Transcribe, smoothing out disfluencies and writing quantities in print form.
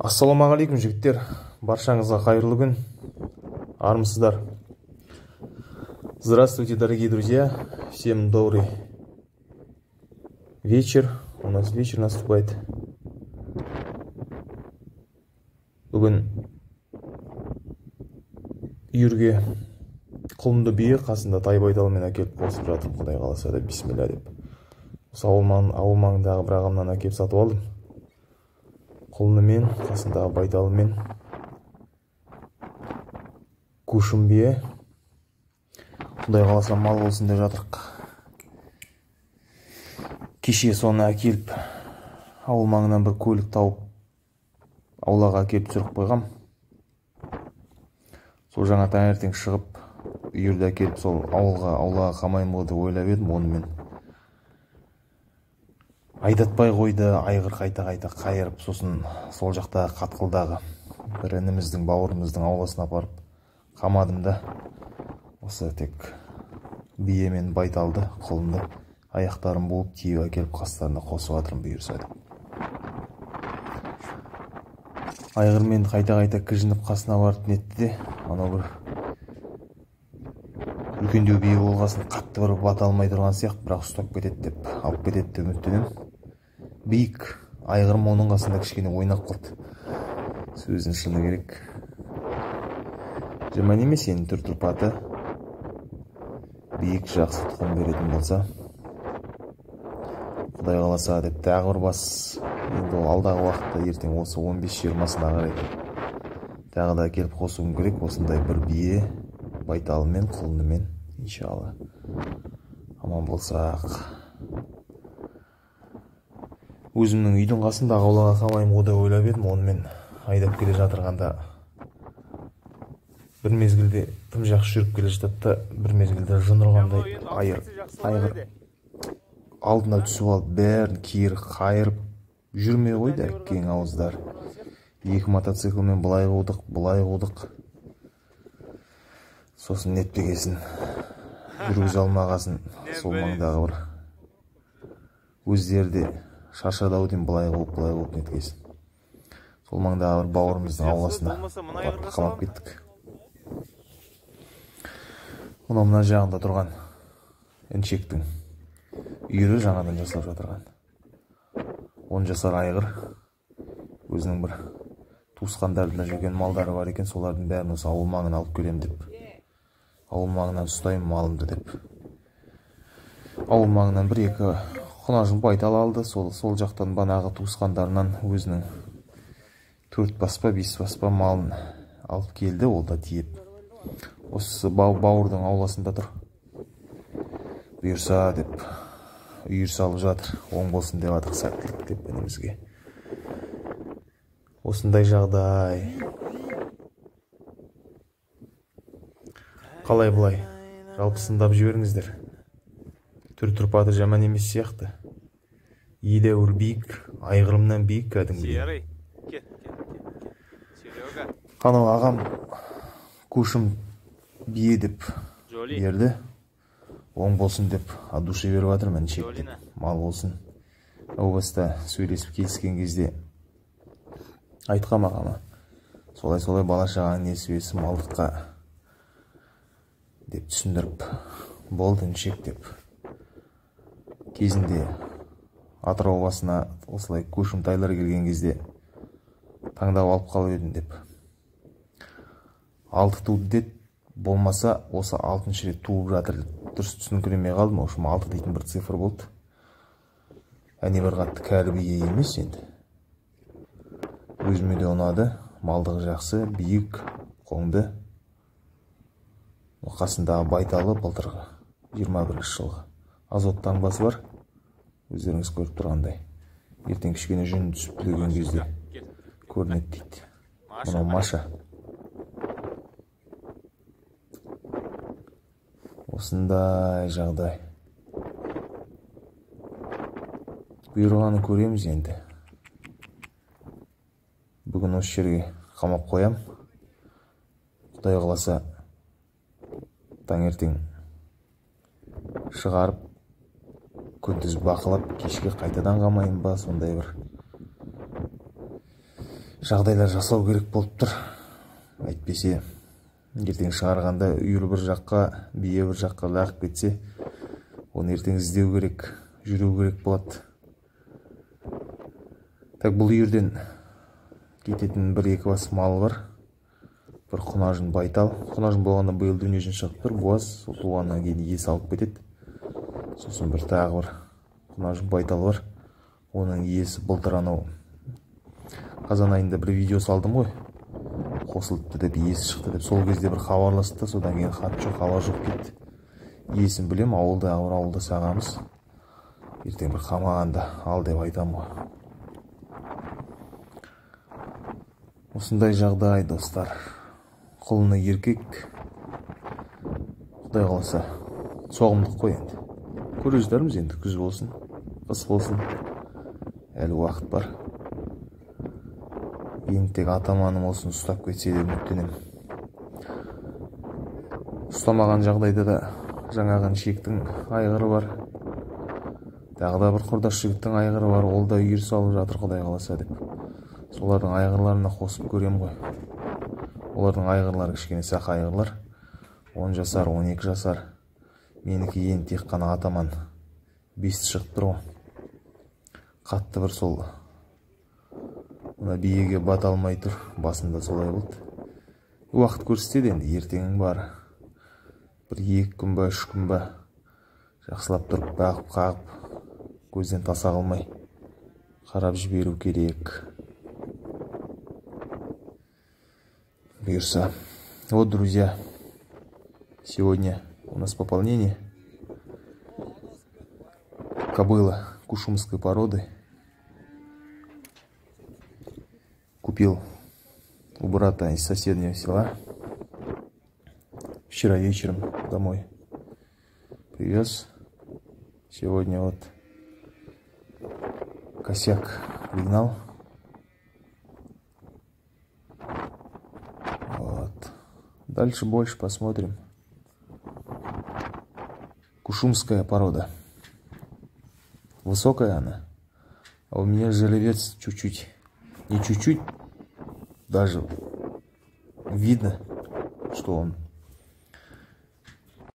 Ассалаумағалейкум жігіттер, баршаңызға қайырлы күн, армысыздар. Здравствуйте, дорогие друзья, всем добрый вечер. У нас вечер наступает. Бүгін үйірге құлынды бие қасында тайбайталымен әкеліп қосып жатып, құдай қаласа деп, бисмилля деп. Осы ауыл маңындағы бір ағамнан әкеліп сатып алдым. Құлынымен, қасындағы байталымен көшім бие. Құдай қаласа мал болсын деп жатырық. Кеше соны әкеліп, ауыл маңынан бір көлік тауып, аулаға әкеліп түсіріп қойғам. Сол жаңа таңертең шығып, үйірді әкеліп сол аулаға қамаймын деп ойлап едім, онымен айдатпай қойды, айғыр қайта қайырып, сосын сол жақта қатқылдағы бір ініміздің, бауырымыздың ауласына апарып қамадым да, осы тек бие мен байталды, құлынды аяқтарын буып тиіп әкеліп қастарына қосып жатырмын бұйырса деп. Айғырмен қайта кіжініп қасына барып нетті де, анау бір үлкендеу бие болғасын қатты бір бата алмай тұрған сияқты, бірақ ұстап кетеді деп, алып кетеді деп үміттенем. Биік айғырым оның қасында кішкене ойнақ қалды. Сөздің шыны керек. Жаман емес енді түр-тұрпаты. Биік жақсы тұқым беретін болса, құдай қаласа деп, тағы бір бас. Енді ол алдағы уақытта ертең осы 15-20-сына қарай тағы да келіп қосуым керек. Осындай бір бие байталымен, құлынымен, иншалла. Аман болсақ. Өзімнің үйдің қасындағы аулаға қамаймын деп ойлап едім, онымен айдап келе жатырғанда бір мезгілде тым жақсы жүріп келе жатты, бір мезгілде жынырғандай айғыр алдына түсіп алып, бәрін кері қайырып жүрмей қойды, әкең ауыздар. Екі мотоциклмен былай қудық. Сосын нетпегесін жүргізе алмағасын, сол маңдағы бір өздері де шаршадау дейін былай қуып неткесін. Сол маңдағы бір бауырымыздың ауласына қамап кеттік. Оны мына жағында тұрған іншектің үйірі жаңадан жасап жатырған. 10 жасар айғыр, өзінің бір туысқандарында жүрген малдары бар екен, солардың бәрін осы ауыл маңына алып келем деп, ауыл маңынан ұстаймын малымды деп. Ауыл маңынан бір-екі құнажын байтал алды, сол жақтан банағы туысқандарынан өзінің 4 баспа, 5 баспа малын алып келді, ол да тиіп. Осы бауырдың ауласында тұр. Бұйырса деп, үйір салып жатыр, оң болсын деп атық, сәттілік деп інімізге. Осындай жағдай. Қалай бұлай? Жалпысындап жіберіңіздер. Түр-тұрпаты жаман емес сияқты. Едәуір биік, айғырымнан биік кәдімгідей. Анау ағам көшім бие деп берді. Оң болсын деп, от души беріп жатырмын, шектеп, мал болсын. О баста сөйлесіп келіскен кезде айтқам ағама, солай бала шағаның несібесі малдыққа деп түсіндіріп, болды шек деп. Кезінде Атырау басына осылай көшім тайлар келген кезде таңдап алып қалып едім деп. 6 туды дед, болмаса осы 6-шы рет туып жатыр. Дұрыс түсінкіремей қалдым, ошым 6 дейтін бір цифр болды. Әне бір қатты кәрі бие емес енді. Өзіме де ұнады, малдығы жақсы, биік, қоңды. Қасындағы байталы былтырғы 21 жылғы. Азот таңбасы бар, өздеріңіз көріп тұрғандай. Ертең кішкене жүн түсіп түлеген кезде көрінеді дейді. Мұнау Маша. Осындай жағдай. Бұйырғаны көреміз енді. Бүгін осы жерге қамап қоям. Құдай қаласа таңертең шығарып, күндіз бақылап, кешке қайтадан қамайын ба, сондай бір жағдайлар жасау керек болып тұр. Әйтпесе ертең шығарғанда үйір бір жаққа, бие бір жаққа лағып кетсе, оны ертең іздеу керек, жүру керек болады. Так, бұл үйірден кететін бір-екі бас мал бар. Бір құнажын байтал. Құнажын болғанда биыл дүниеден шығып тұр. Буаз сол туғаннан кейін ие салып кетеді. Сосын бір тағы бір құнажын байтал бар. Оның иесі былтыр анау қазан айында бір видео салдым ғой. Қосылыпты деп, иесі шықты деп. Сол кезде бір хабарласты, содан кейін хат жоқ, хабар жоқ кетті. Иесін білем, ауылда сағамыз. Ертең бір қамағанда ал деп айтам ғой. Осындай жағдай, достар. Құлыны еркек. Құдай қаласа соғымдық қой енді. Көресіздерміз енді, күз болсын, қыс болсын. Әлі уақыт бар. Енді тек атаманым осыны ұстап кетсе деп үміттенемін. Ұстамаған жағдайда да жаңағы шектің айғыры бар. Тағы да бір құрдас жігіттің айғыры бар. Ол да үйір салып жатыр, Құдай қаласа деп. Солардың айғырларына қосып көрем ғой. Олардың айғырлары кішкене сақ айғырлар. 10 жасар, 12 жасар. Менікі енді тек қана атаман. 5 шығып тұр ғой. Қатты бір сол. Мына биеге бата алмай тұр. Басында солай болды. Уақыт көрсетеді енді, ертеңің бар. Бір 2 күн ба, 3 күн ба. Жақсылап тұрып, бағып, қағып, көзден таса қылмай қарап жіберу керек. Бұйырса. Вот, друзья, сегодня у нас пополнение. Кобыла кушумской породы. Купил у брата из соседнего села. Вчера вечером домой привез. Сегодня вот косяк пригнал. Вот. Дальше больше посмотрим. Кушумская порода. Высокая она. А у меня жеребец чуть-чуть. Не чуть-чуть. Даже видно, что он